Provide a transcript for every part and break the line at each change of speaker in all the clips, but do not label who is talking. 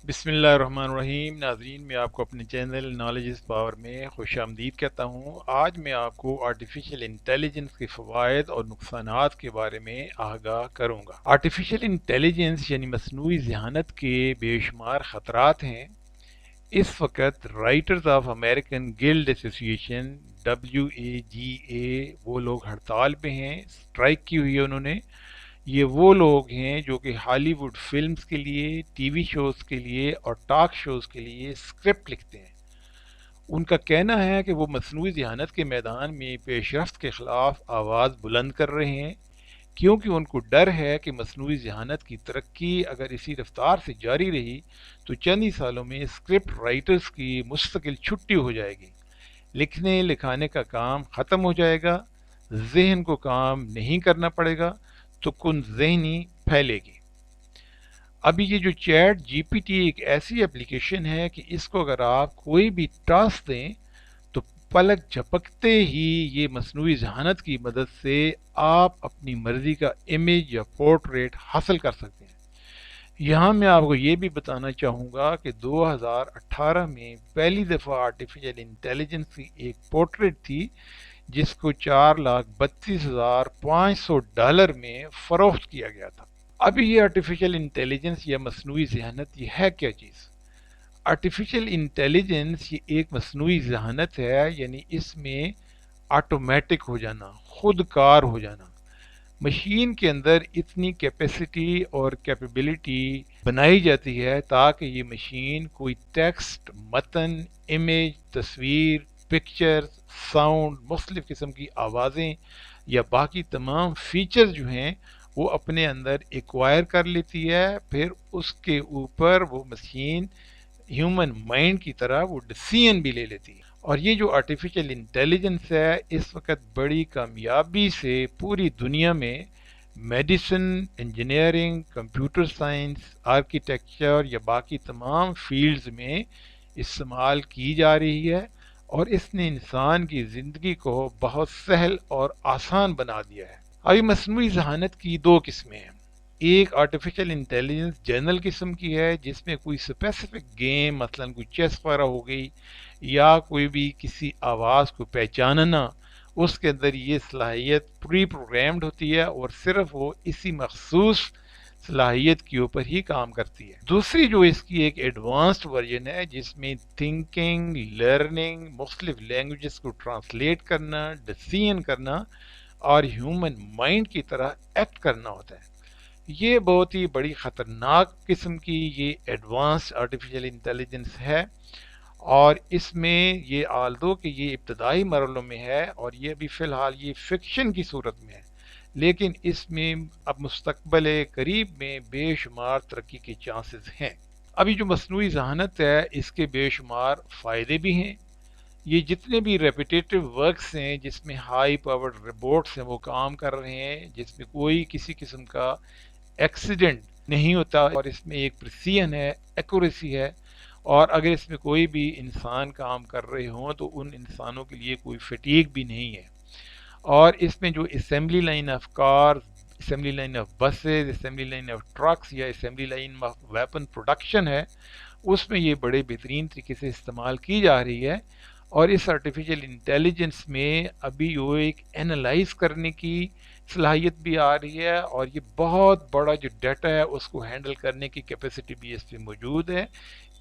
بسم اللہ الرحمن الرحیم ناظرین، میں آپ کو اپنے چینل نالج از پاور میں خوش آمدید کہتا ہوں۔ آج میں آپ کو آرٹیفیشل انٹیلیجنس کے فوائد اور نقصانات کے بارے میں آگاہ کروں گا۔ آرٹیفیشل انٹیلیجنس یعنی مصنوعی ذہانت کے بے شمار خطرات ہیں۔ اس وقت رائٹرز آف امریکن گلڈ ایسوسی ایشن WAGA وہ لوگ ہڑتال پہ ہیں، اسٹرائک کی ہوئی ہے انہوں نے۔ یہ وہ لوگ ہیں جو کہ ہالی ووڈ فلمز کے لیے، ٹی وی شوز کے لیے اور ٹاک شوز کے لیے اسکرپٹ لکھتے ہیں۔ ان کا کہنا ہے کہ وہ مصنوعی ذہانت کے میدان میں پیش رفت کے خلاف آواز بلند کر رہے ہیں، کیونکہ ان کو ڈر ہے کہ مصنوعی ذہانت کی ترقی اگر اسی رفتار سے جاری رہی تو چند ہی سالوں میں اسکرپٹ رائٹرز کی مستقل چھٹی ہو جائے گی، لکھنے لکھانے کا کام ختم ہو جائے گا، ذہن کو کام نہیں کرنا پڑے گا تو کن ذہنی پھیلے گی۔ ابھی یہ جو چیٹ GPT ایک ایسی اپلیکیشن ہے کہ اس کو اگر آپ کوئی بھی ٹاسک دیں تو پلک جھپکتے ہی یہ مصنوعی ذہانت کی مدد سے آپ اپنی مرضی کا امیج یا پورٹریٹ حاصل کر سکتے ہیں۔ یہاں میں آپ کو یہ بھی بتانا چاہوں گا کہ 2018 میں پہلی دفعہ آرٹیفیشل انٹیلیجنس کی ایک پورٹریٹ تھی جس کو $4,32,500 میں فروخت کیا گیا تھا۔ ابھی یہ آرٹیفیشل انٹیلیجنس یا مصنوعی ذہانت یہ ہے کیا چیز؟ آرٹیفیشل انٹیلیجنس یہ ایک مصنوعی ذہانت ہے، یعنی اس میں آٹومیٹک ہو جانا، خود کار ہو جانا۔ مشین کے اندر اتنی کیپیسٹی اور کیپیبلٹی بنائی جاتی ہے تاکہ یہ مشین کوئی ٹیکسٹ، متن، امیج، تصویر، پکچر، ساؤنڈ، مختلف قسم کی آوازیں یا باقی تمام فیچر جو ہیں وہ اپنے اندر ایکوائر کر لیتی ہے، پھر اس کے اوپر وہ مشین ہیومن مائنڈ کی طرح وہ ڈسیزن بھی لے لیتی ہے۔ اور یہ جو آرٹیفیشل انٹیلیجنس ہے اس وقت بڑی کامیابی سے پوری دنیا میں medicine, engineering, computer science, architecture یا باقی تمام فیلڈز میں استعمال کی جا رہی ہے، اور اس نے انسان کی زندگی کو بہت سہل اور آسان بنا دیا ہے۔ ابھی مصنوعی ذہانت کی دو قسمیں ہیں۔ ایک آرٹیفیشل انٹیلیجنس جنرل قسم کی ہے جس میں کوئی اسپیسیفک گیم، مثلا کوئی چیس وغیرہ ہو گئی، یا کوئی بھی کسی آواز کو پہچاننا، اس کے اندر یہ صلاحیت پری پروگرامڈ ہوتی ہے اور صرف وہ اسی مخصوص صلاحیت کے اوپر ہی کام کرتی ہے۔ دوسری جو اس کی ایک ایڈوانسڈ ورژن ہے جس میں تھنکنگ، لرننگ، مختلف لینگویجز کو ٹرانسلیٹ کرنا، ڈسیزن کرنا اور ہیومن مائنڈ کی طرح ایکٹ کرنا ہوتا ہے۔ یہ بہت ہی بڑی خطرناک قسم کی یہ ایڈوانس آرٹیفیشل انٹیلیجنس ہے، اور اس میں یہ آلدو کہ یہ ابتدائی مرحلوں میں ہے اور یہ بھی فی الحال یہ فکشن کی صورت میں ہے، لیکن اس میں اب مستقبل قریب میں بے شمار ترقی کے چانسز ہیں۔ ابھی جو مصنوعی ذہانت ہے اس کے بے شمار فائدے بھی ہیں۔ یہ جتنے بھی ریپیٹیٹو ورکس ہیں جس میں ہائی پاورڈ روبوٹس ہیں وہ کام کر رہے ہیں، جس میں کوئی کسی قسم کا ایکسیڈنٹ نہیں ہوتا، اور اس میں ایک پریسیژن ہے، ایکوریسی ہے، اور اگر اس میں کوئی بھی انسان کام کر رہے ہوں تو ان انسانوں کے لیے کوئی فٹیگ بھی نہیں ہے۔ اور اس میں جو assembly line of cars, assembly line of buses, assembly line of trucks یا assembly line of weapon production ہے، اس میں یہ بڑے بہترین طریقے سے استعمال کی جا رہی ہے۔ اور اس آرٹیفیشل انٹیلیجنس میں ابھی وہ ایک اینالائز کرنے کی صلاحیت بھی آ رہی ہے، اور یہ بہت بڑا جو ڈیٹا ہے اس کو ہینڈل کرنے کی کیپیسٹی بھی اس پہ موجود ہے۔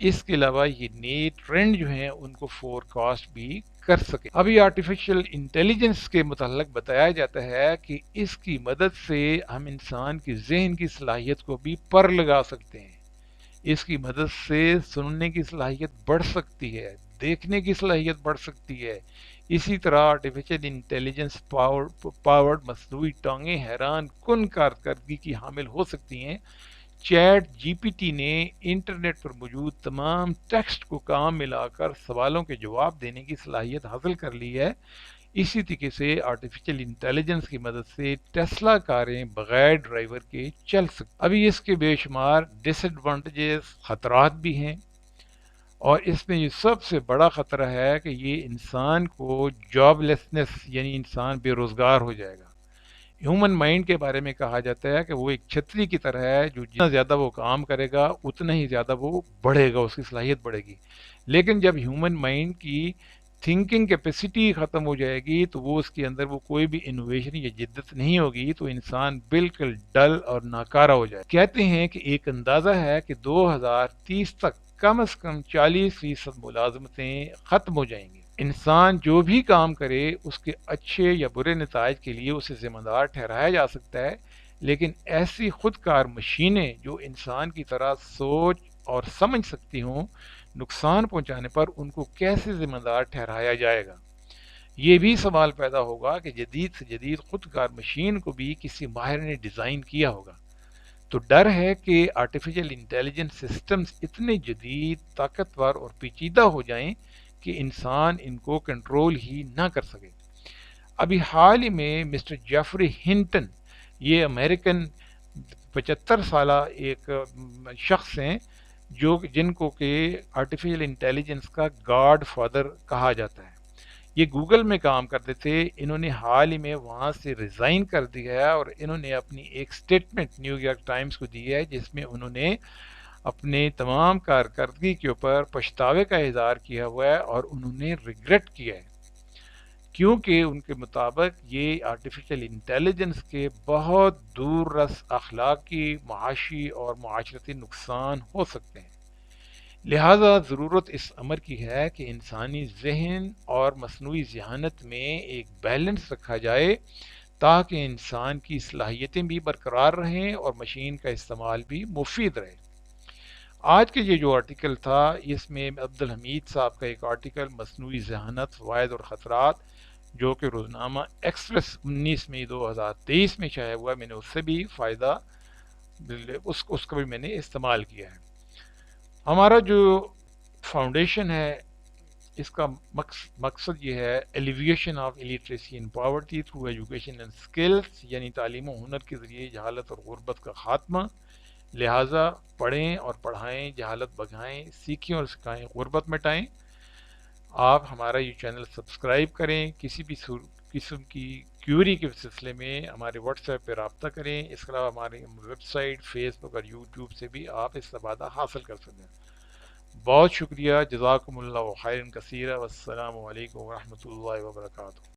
اس کے علاوہ یہ نئے ٹرینڈ جو ہیں ان کو فور کاسٹ بھی کر سکے۔ ابھی آرٹیفیشل انٹیلیجنس کے متعلق بتایا جاتا ہے کہ اس کی مدد سے ہم انسان کی ذہن کی صلاحیت کو بھی پر لگا سکتے ہیں۔ اس کی مدد سے سننے کی صلاحیت بڑھ سکتی ہے، دیکھنے کی صلاحیت بڑھ سکتی ہے۔ اسی طرح آرٹیفیشل انٹیلیجنس پاورڈ مصنوعی ٹانگیں حیران کن کارکردگی کی حامل ہو سکتی ہیں۔ چیٹ GPT نے انٹرنیٹ پر موجود تمام ٹیکسٹ کو کام ملا کر سوالوں کے جواب دینے کی صلاحیت حاصل کر لی ہے۔ اسی طریقے سے آرٹیفیشل انٹیلیجنس کی مدد سے ٹیسلا کاریں بغیر ڈرائیور کے چل سکتی۔ ابھی اس کے بے شمار ڈس ایڈوانٹیجز، خطرات بھی ہیں، اور اس میں یہ سب سے بڑا خطرہ ہے کہ یہ انسان کو جاب لیسنس یعنی انسان بے روزگار ہو جائے گا۔ ہیومن مائنڈ کے بارے میں کہا جاتا ہے کہ وہ ایک چھتری کی طرح ہے، جو جتنا زیادہ وہ کام کرے گا اتنا ہی زیادہ وہ بڑھے گا، اس کی صلاحیت بڑھے گی۔ لیکن جب ہیومن مائنڈ کی تھنکنگ کیپیسٹی ختم ہو جائے گی تو وہ اس کے اندر وہ کوئی بھی انوویشن یا جدت نہیں ہوگی، تو انسان بالکل ڈل اور ناکارہ ہو جائے۔ کہتے ہیں کہ ایک اندازہ ہے کہ 2030 تک کم از کم 40% ملازمتیں ختم ہو جائیں گی۔ انسان جو بھی کام کرے اس کے اچھے یا برے نتائج کے لیے اسے ذمہ دار ٹھہرایا جا سکتا ہے، لیکن ایسی خود کار مشینیں جو انسان کی طرح سوچ اور سمجھ سکتی ہوں، نقصان پہنچانے پر ان کو کیسے ذمہ دار ٹھہرایا جائے گا؟ یہ بھی سوال پیدا ہوگا کہ جدید سے جدید خود کار مشین کو بھی کسی ماہر نے ڈیزائن کیا ہوگا۔ تو ڈر ہے کہ آرٹیفیشل انٹیلیجنس سسٹمز اتنے جدید، طاقتور اور پیچیدہ ہو جائیں کہ انسان ان کو کنٹرول ہی نہ کر سکے۔ ابھی حال ہی میں مسٹر جیفری ہنٹن، یہ امریکن 75 سالہ ایک شخص ہیں جو جن کو کہ آرٹیفیشل انٹیلیجنس کا گاڈ فادر کہا جاتا ہے۔ یہ گوگل میں کام کرتے تھے، انہوں نے حال ہی میں وہاں سے ریزائن کر دیا ہے، اور انہوں نے اپنی ایک سٹیٹمنٹ نیو یارک ٹائمز کو دی ہے جس میں انہوں نے اپنے تمام کارکردگی کے اوپر پچھتاوے کا اظہار کیا ہوا ہے، اور انہوں نے ریگریٹ کیا ہے، کیونکہ ان کے مطابق یہ آرٹیفیشل انٹیلیجنس کے بہت دور رس اخلاقی، معاشی اور معاشرتی نقصان ہو سکتے ہیں۔ لہٰذا ضرورت اس امر کی ہے کہ انسانی ذہن اور مصنوعی ذہانت میں ایک بیلنس رکھا جائے، تاکہ انسان کی صلاحیتیں بھی برقرار رہیں اور مشین کا استعمال بھی مفید رہے۔ آج کے یہ جو آرٹیکل تھا، اس میں عبدالحمید صاحب کا ایک آرٹیکل مصنوعی ذہانت، فوائد اور خطرات، جو کہ روزنامہ ایکسپریس 19 مئی 2023 میں شائع ہوا، میں نے اس سے بھی فائدہ اس کا بھی میں نے استعمال کیا ہے۔ ہمارا جو فاؤنڈیشن ہے، اس کا مقصد یہ ہے alleviation of illiteracy and poverty through education and skills, یعنی تعلیم و ہنر کے ذریعے جہالت اور غربت کا خاتمہ۔ لہٰذا پڑھیں اور پڑھائیں، جہالت بھگائیں، سیکھیں اور سکھائیں، غربت مٹائیں۔ آپ ہمارا یہ چینل سبسکرائب کریں، کسی بھی قسم کی کیوری کے سلسلے میں ہمارے واٹس ایپ پہ رابطہ کریں۔ اس کے علاوہ ہماری ویب سائٹ، فیس بک اور یوٹیوب سے بھی آپ استفادہ حاصل کر سکتے ہیں۔ بہت شکریہ، جزاکم اللہ خیرا کثیرا، والسلام علیکم ورحمۃ اللہ وبرکاتہ۔